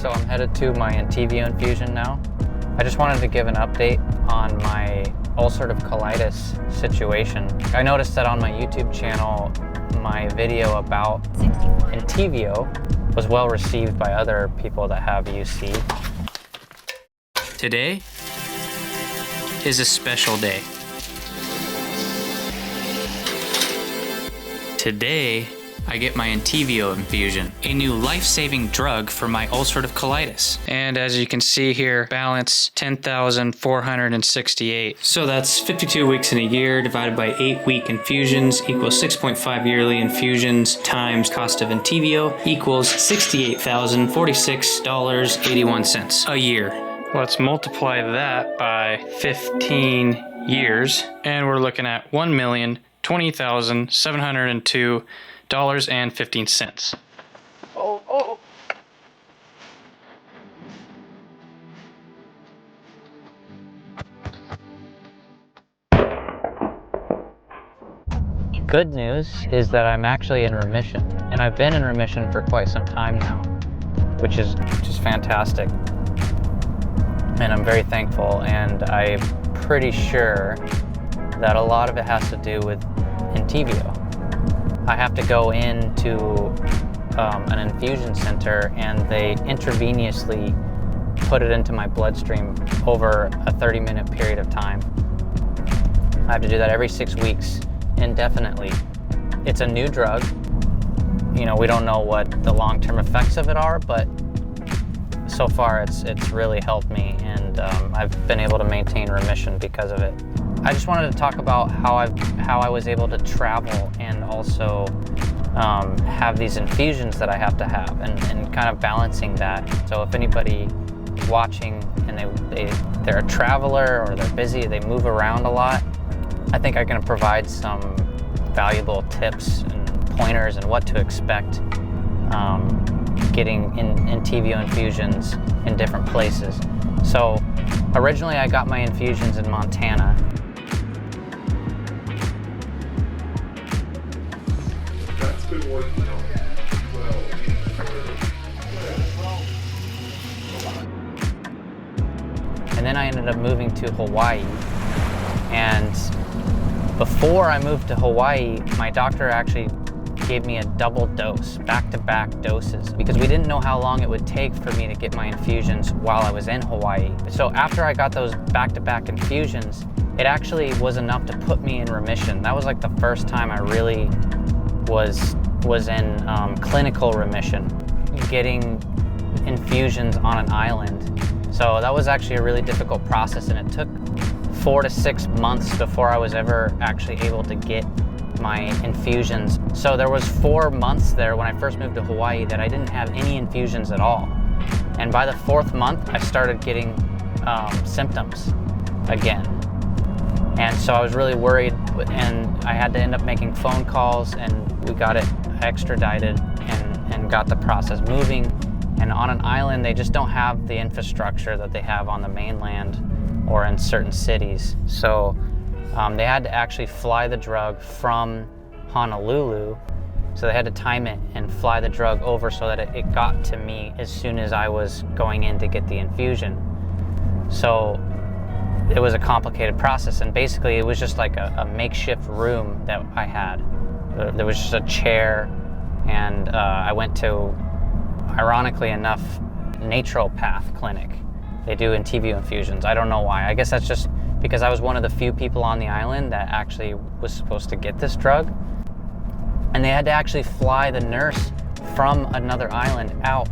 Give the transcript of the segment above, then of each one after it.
so I'm headed to my Entyvio infusion now. I just wanted to give an update on my ulcerative colitis situation. I noticed that on my YouTube channel, my video about Entyvio was well received by other people that have UC. Today is a special day. Today, I get my Entyvio infusion, a new life-saving drug for my ulcerative colitis. And as you can see here, balance 10,468. So that's 52 weeks in a year divided by 8-week infusions equals 6.5 yearly infusions times cost of Entyvio equals $68,046.81 a year. Let's multiply that by 15 years, and we're looking at $1,020,702.15. Oh. Good news is that I'm actually in remission, and I've been in remission for quite some time now, which is fantastic. And I'm very thankful, and I'm pretty sure that a lot of it has to do with Entyvio. I have to go into an infusion center, and they intravenously put it into my bloodstream over a 30-minute period of time. I have to do that every 6 weeks, indefinitely. It's a new drug. You know, we don't know what the long-term effects of it are, but so far it's really helped me, and I've been able to maintain remission because of it. I just wanted to talk about how I was able to travel and also have these infusions that I have to have, and kind of balancing that. So if anybody watching and they're a traveler or they're busy, they move around a lot, I think I can provide some valuable tips and pointers and what to expect getting Entyvio infusions in different places. So originally I got my infusions in Montana. That's been working out well. And then I ended up moving to Hawaii. And before I moved to Hawaii, my doctor actually gave me a double dose, back-to-back doses, because we didn't know how long it would take for me to get my infusions while I was in Hawaii. So after I got those back-to-back infusions, it actually was enough to put me in remission. That was like the first time I really was in clinical remission, getting infusions on an island. So that was actually a really difficult process, and it took 4 to 6 months before I was ever actually able to get my infusions. So there was 4 months there when I first moved to Hawaii that I didn't have any infusions at all. And by the 4th month, I started getting symptoms again. And so I was really worried, and I had to end up making phone calls, and we got it extradited and got the process moving. And on an island, they just don't have the infrastructure that they have on the mainland or in certain cities. So they had to actually fly the drug from Honolulu. So they had to time it and fly the drug over so that it got to me as soon as I was going in to get the infusion. So it was a complicated process, and basically it was just like a makeshift room that I had. There was just a chair, and I went to, ironically enough, naturopath clinic. They do Entyvio infusions. I don't know why. I guess that's just because I was one of the few people on the island that actually was supposed to get this drug. And they had to actually fly the nurse from another island out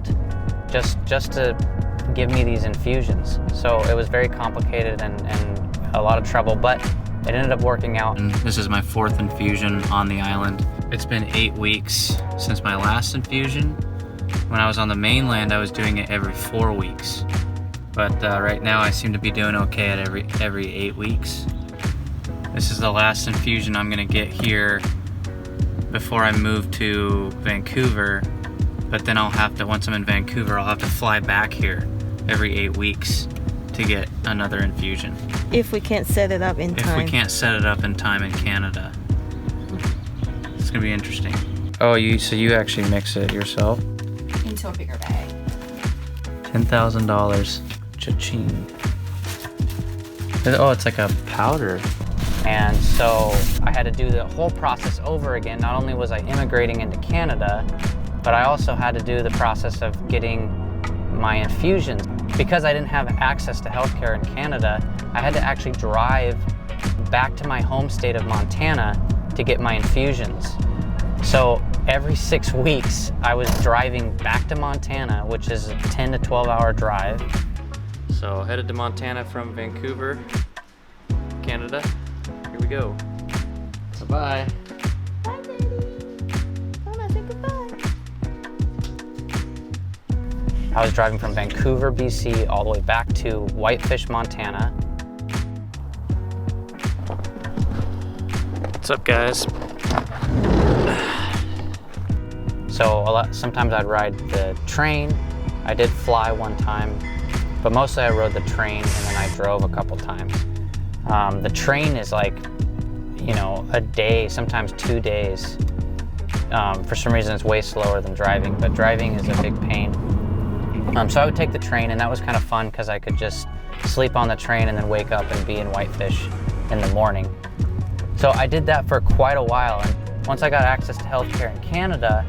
just to give me these infusions. So it was very complicated and a lot of trouble, but it ended up working out. This is my 4th infusion on the island. It's been 8 weeks since my last infusion. When I was on the mainland, I was doing it every 4 weeks. But right now I seem to be doing okay at every 8 weeks. This is the last infusion I'm gonna get here before I move to Vancouver. But then I'll have to, once I'm in Vancouver, I'll have to fly back here every 8 weeks to get another infusion. If we can't set it up in time. If we can't set it up in time in Canada. It's gonna be interesting. Oh, so you actually mix it yourself? Into a bigger bag. $10,000. Cha-ching. Oh, it's like a powder. And so I had to do the whole process over again. Not only was I immigrating into Canada, but I also had to do the process of getting my infusions. Because I didn't have access to healthcare in Canada, I had to actually drive back to my home state of Montana to get my infusions. So every 6 weeks, I was driving back to Montana, which is a 10 to 12 hour drive. So headed to Montana from Vancouver, Canada. Here we go. Bye-bye. Bye, Daddy. Oh, no, say goodbye. I was driving from Vancouver, BC, all the way back to Whitefish, Montana. What's up, guys? So sometimes I'd ride the train. I did fly one time, but mostly I rode the train and then I drove a couple times. The train is like, you know, a day, sometimes 2 days. For some reason it's way slower than driving, but driving is a big pain. So I would take the train, and that was kind of fun because I could just sleep on the train and then wake up and be in Whitefish in the morning. So I did that for quite a while, and once I got access to healthcare in Canada,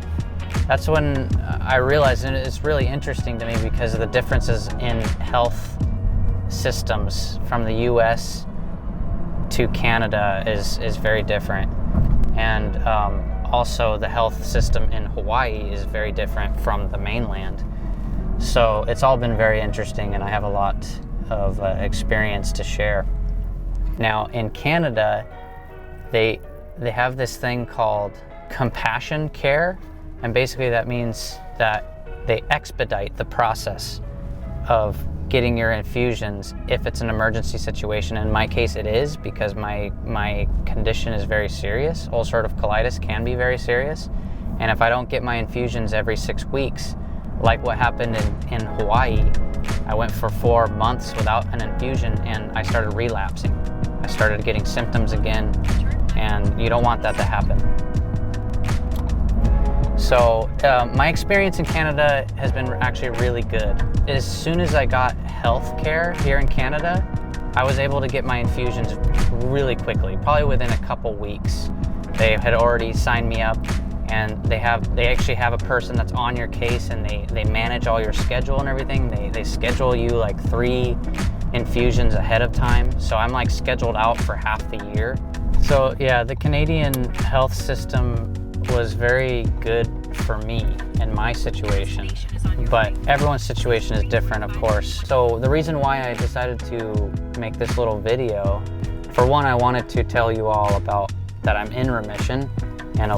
that's when I realized, and it's really interesting to me because of the differences in health systems from the US to Canada is very different. And also the health system in Hawaii is very different from the mainland. So it's all been very interesting, and I have a lot of experience to share. Now in Canada, they have this thing called compassion care, and basically that means that they expedite the process of getting your infusions if it's an emergency situation. In my case it is, because my condition is very serious. Ulcerative colitis can be very serious, and if I don't get my infusions every 6 weeks, like what happened in Hawaii, I went for 4 months without an infusion and I started relapsing. I started getting symptoms again, and you don't want that to happen. So my experience in Canada has been actually really good. As soon as I got health care here in Canada, I was able to get my infusions really quickly, probably within a couple weeks. They had already signed me up, and they actually have a person that's on your case, and they manage all your schedule and everything. They schedule you like 3 infusions ahead of time. So I'm like scheduled out for half the year. So yeah, the Canadian health system was very good for me in my situation, but everyone's situation is different, of course. So the reason why I decided to make this little video, for one, I wanted to tell you all about that I'm in remission, and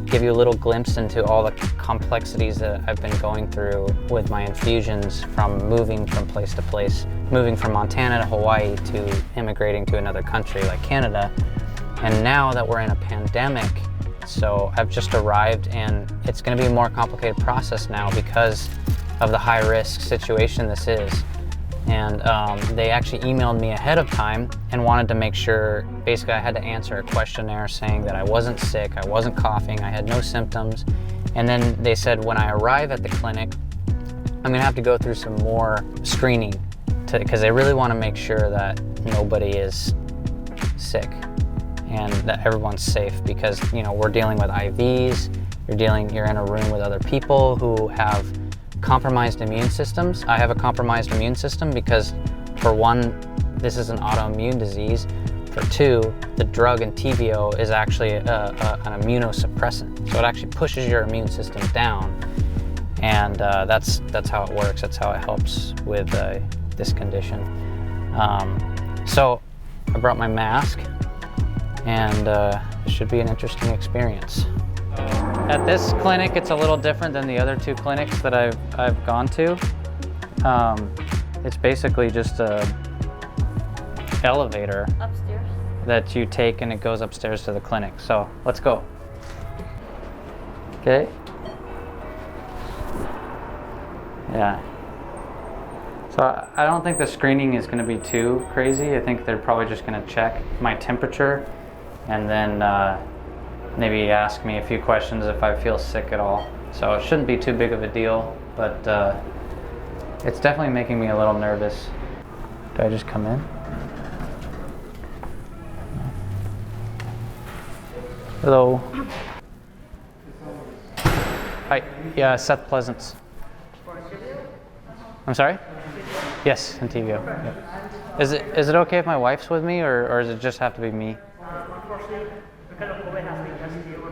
give you a little glimpse into all the complexities that I've been going through with my infusions from moving from place to place, moving from Montana to Hawaii to immigrating to another country like Canada. And now that we're in a pandemic, so I've just arrived, and it's going to be a more complicated process now because of the high risk situation this is. And they actually emailed me ahead of time and wanted to make sure, basically I had to answer a questionnaire saying that I wasn't sick, I wasn't coughing, I had no symptoms. And then they said when I arrive at the clinic, I'm gonna have to go through some more screening because they really want to make sure that nobody is sick and that everyone's safe, because you know we're dealing with IVs, you're in a room with other people who have compromised immune systems. I have a compromised immune system because, for one, this is an autoimmune disease. For two, the drug Entyvio is actually an immunosuppressant, so it actually pushes your immune system down, and that's how it works. That's how it helps with this condition. So I brought my mask, and it should be an interesting experience. At this clinic, it's a little different than the other 2 clinics that I've gone to. It's basically just a elevator Upstairs. that you take, and it goes upstairs to the clinic. So let's go. Okay. Yeah. So I don't think the screening is going to be too crazy. I think they're probably just going to check my temperature and then maybe ask me a few questions if I feel sick at all. So it shouldn't be too big of a deal, but It's definitely making me a little nervous. Do I just come in? Hello. Hi. Yeah, Seth Pleasance. I'm sorry? Yes, Entyvio. Yeah. Is it okay if my wife's with me, or does it just have to be me? Unfortunately, because of COVID has been just you